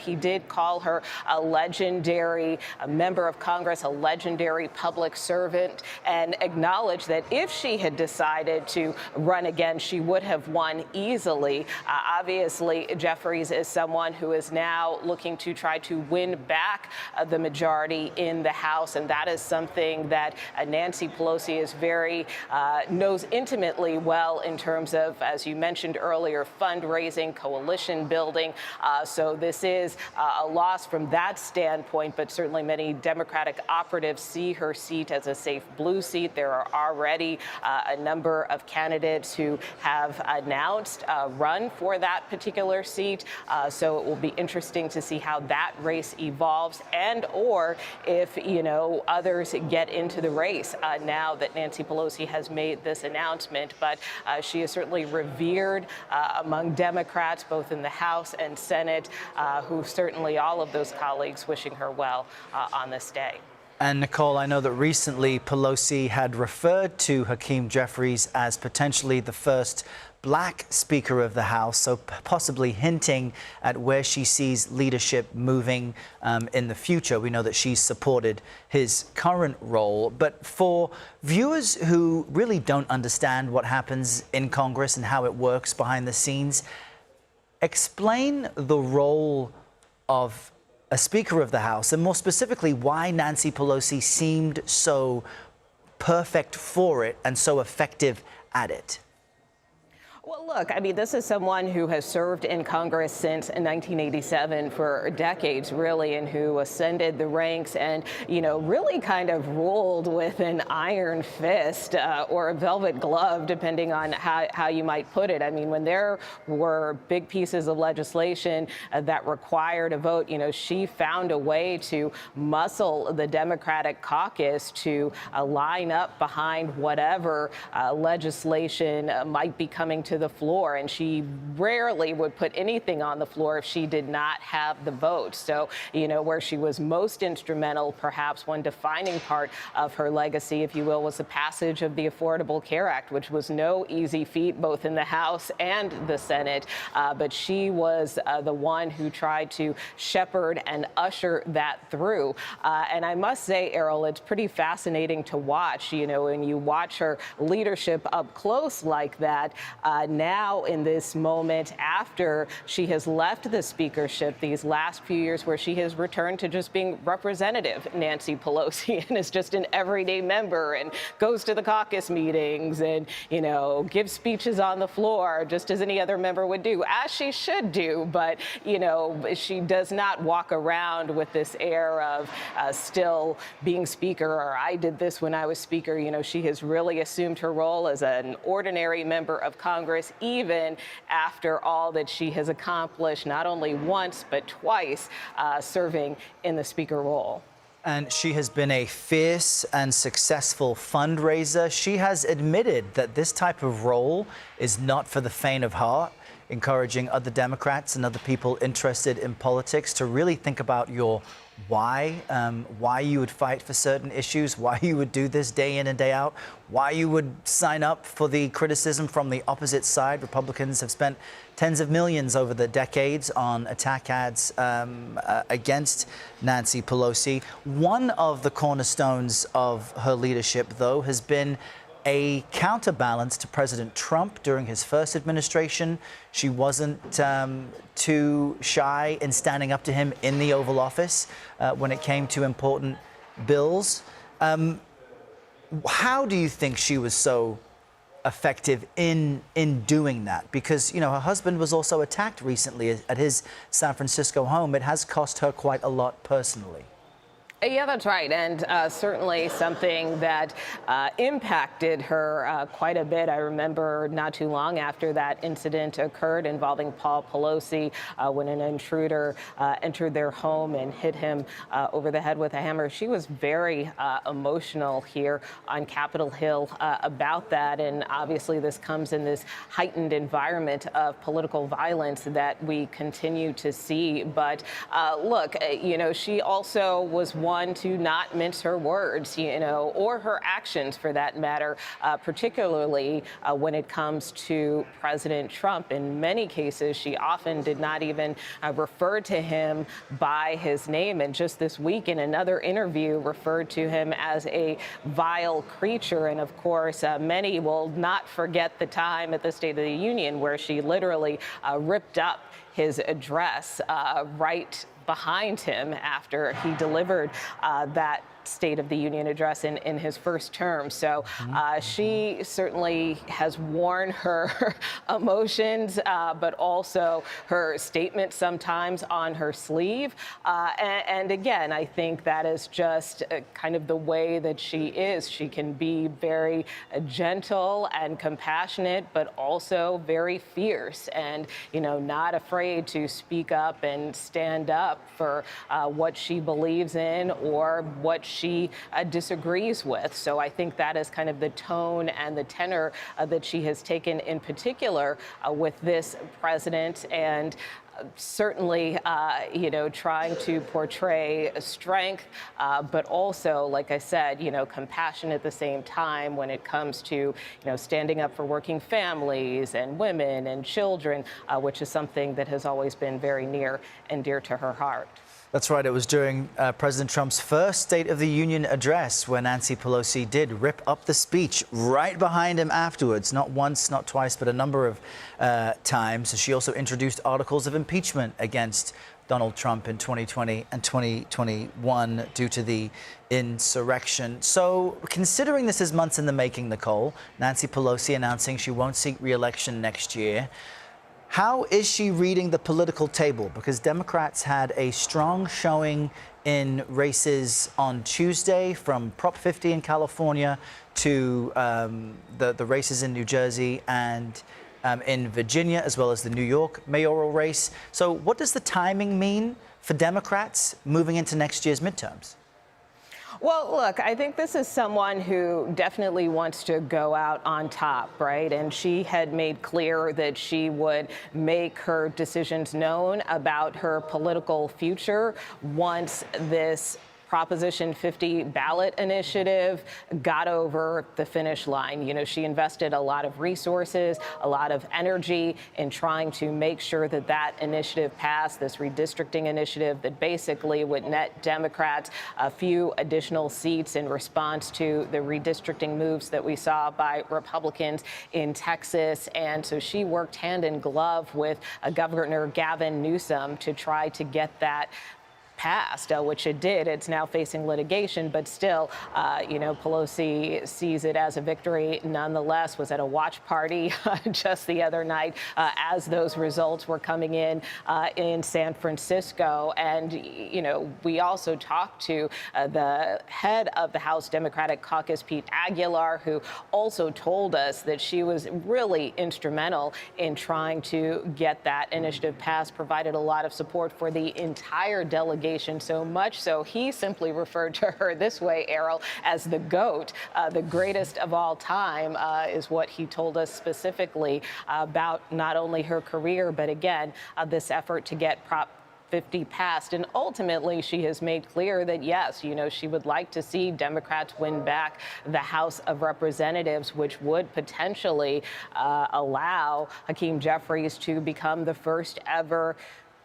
he did call her a legendary member of Congress, a legendary public servant, and acknowledged that if she had decided to run again, she would have won easily. Obviously, Jeffries is someone who is now looking to try to win back the majority in the House, and that is something that Nancy Pelosi is knows intimately well in terms of, as you mentioned earlier, fundraising, coalition building. So this is a loss from that standpoint, but certainly many Democratic operatives see her seat as a safe blue seat. There are already a number of candidates who have announced a run for that particular seat. So it will be interesting to see how that race evolves, and or if, others get into the race now that Nancy Pelosi has made this announcement. But she is certainly revered among Democrats, both in the House and Senate, who certainly all of those colleagues wishing her well on this day. And Nicole, I know that recently Pelosi had referred to Hakeem Jeffries as potentially the first Black Speaker of the House, so possibly hinting at where she sees leadership moving in the future. We know that she's supported his current role, but for viewers who really don't understand what happens in Congress and how it works behind the scenes, explain the role of a Speaker of the House, and more specifically, why Nancy Pelosi seemed so perfect for it and so effective at it. Well, look, I mean, this is someone who has served in Congress since 1987 for decades, really, and who ascended the ranks and, really kind of ruled with an iron fist or a velvet glove, depending on how you might put it. I mean, when there were big pieces of legislation that required a vote, she found a way to muscle the Democratic caucus to line up behind whatever legislation might be coming to the floor, and she rarely would put anything on the floor if she did not have the vote. So, where she was most instrumental, perhaps one defining part of her legacy, if you will, was the passage of the Affordable Care Act, which was no easy feat, both in the House and the Senate. But she was the one who tried to shepherd and usher that through. And I must say, Errol, it's pretty fascinating to watch, when you watch her leadership up close like that. Now in this moment, after she has left the speakership these last few years, where she has returned to just being Representative Nancy Pelosi and is just an everyday member and goes to the caucus meetings and, gives speeches on the floor just as any other member would do, as she should do. But, she does not walk around with this air of still being speaker, or I did this when I was speaker. She has really assumed her role as an ordinary member of Congress, even after all that she has accomplished, not only once, but twice, serving in the speaker role. And she has been a fierce and successful fundraiser. She has admitted that this type of role is not for the faint of heart, encouraging other Democrats and other people interested in politics to really think about your why you would fight for certain issues, why you would do this day in and day out, why you would sign up for the criticism from the opposite side. Republicans have spent tens of millions over the decades on attack ads against Nancy Pelosi. One of the cornerstones of her leadership, though, has been a counterbalance to President Trump during his first administration. She wasn't too shy in standing up to him in the Oval Office when it came to important bills. How do you think she was so effective in doing that? Because, her husband was also attacked recently at his San Francisco home. It has cost her quite a lot personally. Yeah, that's right. And certainly something that impacted her quite a bit. I remember not too long after that incident occurred involving Paul Pelosi, when an intruder entered their home and hit him over the head with a hammer. She was very emotional here on Capitol Hill about that. And obviously this comes in this heightened environment of political violence that we continue to see. But look, she also was one one to not mince her words, or her actions for that matter, particularly when it comes to President Trump. In many cases, she often did not even refer to him by his name. And just this week in another interview referred to him as a vile creature. And of course, many will not forget the time at the State of the Union where she literally ripped up his address right behind him after he delivered that State of the Union address in his first term. So she certainly has worn her emotions, but also her statements sometimes on her sleeve. And again, I think that is just kind of the way that she is. She can be very gentle and compassionate, but also very fierce and, not afraid to speak up and stand up for what she believes in or what she disagrees with. So I think that is kind of the tone and the tenor that she has taken in particular with this president. And certainly, trying to portray strength, but also, like I said, compassion at the same time when it comes to, standing up for working families and women and children, which is something that has always been very near and dear to her heart. That's right. It was during President Trump's first State of the Union address where Nancy Pelosi did rip up the speech right behind him afterwards. Not once, not twice, but a number of times. She also introduced articles of impeachment against Donald Trump in 2020 and 2021 due to the insurrection. So considering this is months in the making, Nicole, Nancy Pelosi announcing she won't seek re-election next year, how is she reading the political table? Because Democrats had a strong showing in races on Tuesday, from Prop 50 in California to the races in New Jersey and in Virginia, as well as the New York mayoral race. So what does the timing mean for Democrats moving into next year's midterms? Well, look, I think this is someone who definitely wants to go out on top, right? And she had made clear that she would make her decisions known about her political future once this Proposition 50 ballot initiative got over the finish line. She invested a lot of resources, a lot of energy in trying to make sure that that initiative passed, this redistricting initiative that basically would net Democrats a few additional seats in response to the redistricting moves that we saw by Republicans in Texas. And so she worked hand in glove with Governor Gavin Newsom to try to get that passed, which it did. It's now facing litigation, but still, Pelosi sees it as a victory nonetheless. Was at a watch party just the other night as those results were coming in San Francisco. And, we also talked to the head of the House Democratic Caucus, Pete Aguilar, who also told us that she was really instrumental in trying to get that initiative passed, provided a lot of support for the entire delegation. So much so he simply referred to her this way, Errol, as the GOAT, the greatest of all time, is what he told us specifically about not only her career, but again, this effort to get Prop 50 passed. And ultimately, she has made clear that, yes, she would like to see Democrats win back the House of Representatives, which would potentially allow Hakeem Jeffries to become the first ever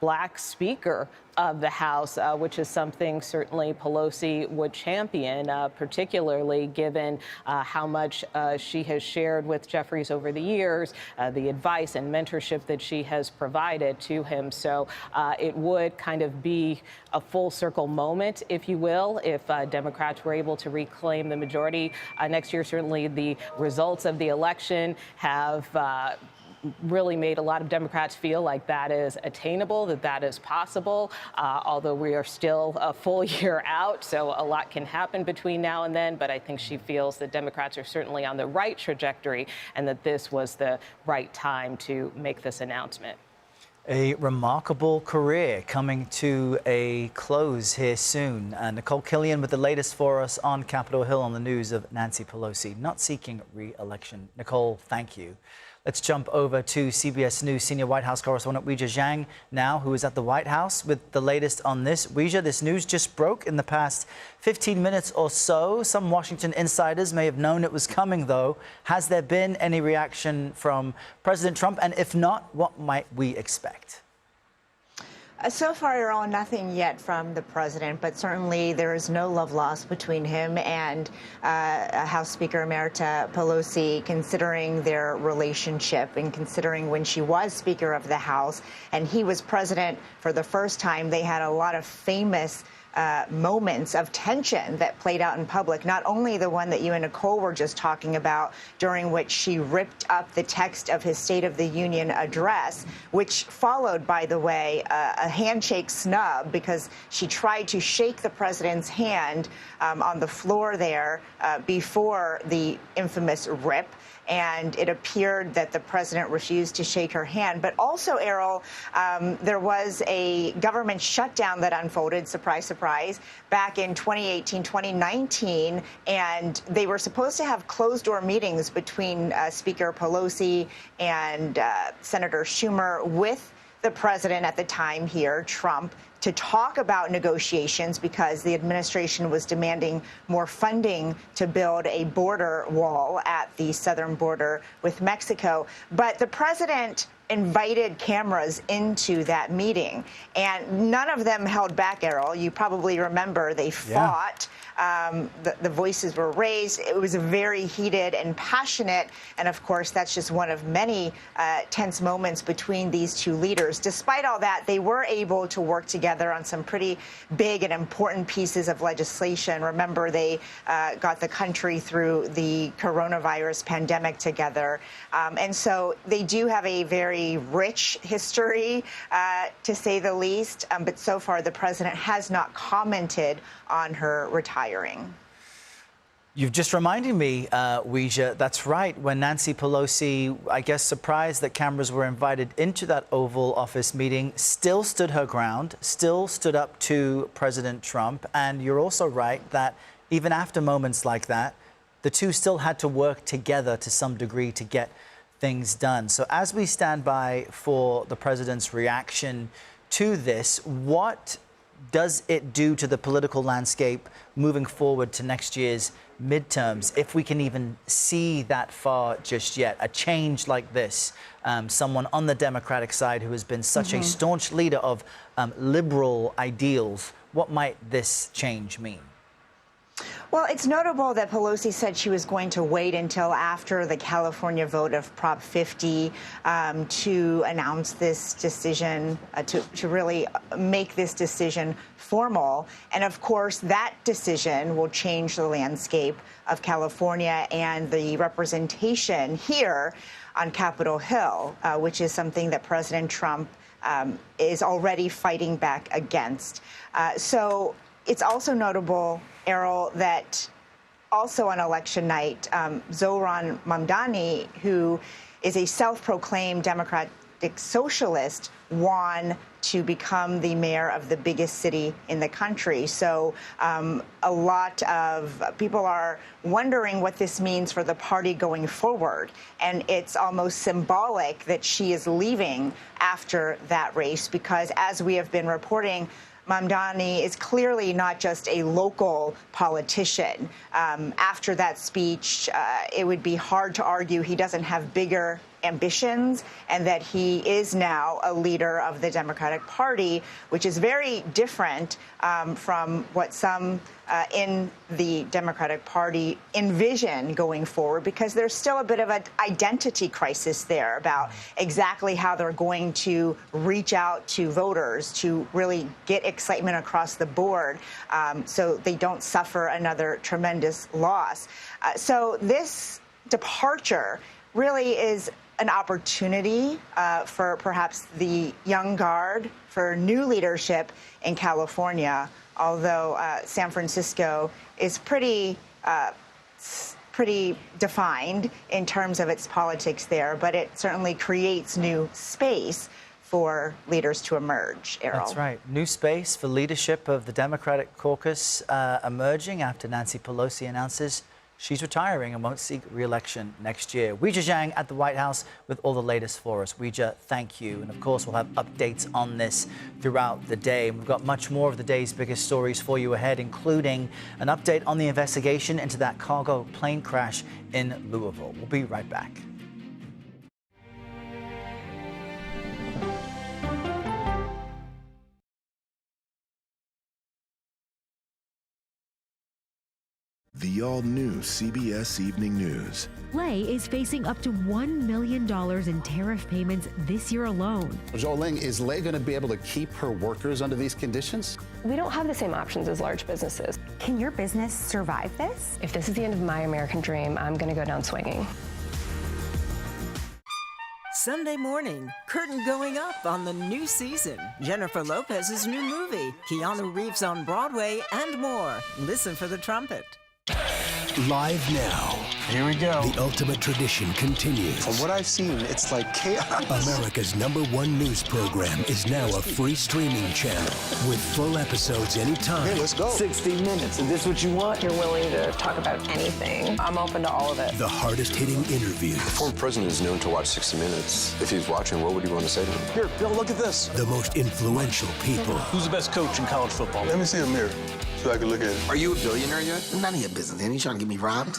Black Speaker of the House, which is something certainly Pelosi would champion, particularly given how much she has shared with Jeffries over the years, the advice and mentorship that she has provided to him. So it would kind of be a full circle moment, if you will, if Democrats were able to reclaim the majority next year. Certainly the results of the election have really made a lot of Democrats feel like that is attainable, that is possible, although we are still a full year out, so a lot can happen between now and then. But I think she feels that Democrats are certainly on the right trajectory and that this was the right time to make this announcement. A remarkable career coming to a close here soon. Nicole Killian with the latest for us on Capitol Hill on the news of Nancy Pelosi not seeking re-election. Nicole, thank you. Let's jump over to CBS News senior White House correspondent Weijia Zhang now, who is at the White House with the latest on this. Weijia, this news just broke in the past 15 minutes or so. Some Washington insiders may have known it was coming, though. Has there been any reaction from President Trump? And if not, what might we expect? So far, Errol, nothing yet from the president, but certainly there is no love lost between him and House Speaker Emerita Pelosi, considering their relationship and considering when she was Speaker of the House and he was president for the first time, they had a lot of famous moments of tension that played out in public, not only the one that you and Nicole were just talking about, during which she ripped up the text of his State of the Union address, which followed, by the way, a handshake snub because she tried to shake the president's hand on the floor there before the infamous rip. And it appeared that the president refused to shake her hand. But also, Errol, there was a government shutdown that unfolded, surprise, surprise, back in 2018, 2019. And they were supposed to have closed-door meetings between Speaker Pelosi and Senator Schumer with the president at the time here, Trump, to talk about negotiations because the administration was demanding more funding to build a border wall at the southern border with Mexico. But the president invited cameras into that meeting, and none of them held back, Errol. You probably remember they fought. The voices were raised. It was very heated and passionate. And of course, that's just one of many tense moments between these two leaders. Despite all that, they were able to work together on some pretty big and important pieces of legislation. Remember, they got the country through the coronavirus pandemic together. And so they do have a very rich history, to say the least. But so far, the president has not commented on her retiring. You've just reminded me, Weijia, that's right. When Nancy Pelosi, I guess, surprised that cameras were invited into that Oval Office meeting, still stood her ground, still stood up to President Trump. And you're also right that even after moments like that, the two still had to work together to some degree to get things done. So as we stand by for the president's reaction to this, what does it do to the political landscape moving forward to next year's midterms, if we can even see that far just yet? A change like this, someone on the Democratic side who has been such a staunch leader of liberal ideals, what might this change mean? Well, it's notable that Pelosi said she was going to wait until after the California vote of Prop 50 to announce this decision, to really make this decision formal. And of course, that decision will change the landscape of California and the representation here on Capitol Hill, which is something that President Trump is already fighting back against. So it's also notable, Errol, that also on election night, Zohran Mamdani, who is a self-proclaimed Democratic socialist, won to become the mayor of the biggest city in the country. So a lot of people are wondering what this means for the party going forward. And it's almost symbolic that she is leaving after that race because, as we have been reporting, Mamdani is clearly not just a local politician. After that speech, it would be hard to argue he doesn't have bigger ambitions and that he is now a leader of the Democratic Party, which is very different from what some in the Democratic Party envision going forward, because there's still a bit of an identity crisis there about exactly how they're going to reach out to voters to really get excitement across the board so they don't suffer another tremendous loss. So this departure really is an opportunity for perhaps the young guard for new leadership in California, although San Francisco is pretty defined in terms of its politics there, but it certainly creates new space for leaders to emerge, Errol. That's right. New space for leadership of the Democratic caucus emerging after Nancy Pelosi announces she's retiring and won't seek re-election next year. Weijia Zhang at the White House with all the latest for us. Weijia, thank you. And of course, we'll have updates on this throughout the day. We've got much more of the day's biggest stories for you ahead, including an update on the investigation into that cargo plane crash in Louisville. We'll be right back. The all-new CBS Evening News. Lay is facing up to $1 million in tariff payments this year alone. Zhou, is Lay going to be able to keep her workers under these conditions? We don't have the same options as large businesses. Can your business survive this? If this is the end of my American dream, I'm going to go down swinging. Sunday morning, curtain going up on the new season. Jennifer Lopez's new movie, Keanu Reeves on Broadway, and more. Listen for the trumpet. Live now. Here we go. The ultimate tradition continues. From what I've seen, it's like chaos. America's #1 news program is now a free streaming channel with full episodes anytime. Hey, let's go. 60 minutes. Is this what you want? You're willing to talk about anything. I'm open to all of it. The hardest hitting interviews. The former president is known to watch 60 Minutes. If he's watching, what would you want to say to him? Here, Bill, look at this. The most influential people. Who's the best coach in college football? Let me see a mirror so I can look at it. Are you a billionaire yet? None of your business. Ain't you trying to get me robbed?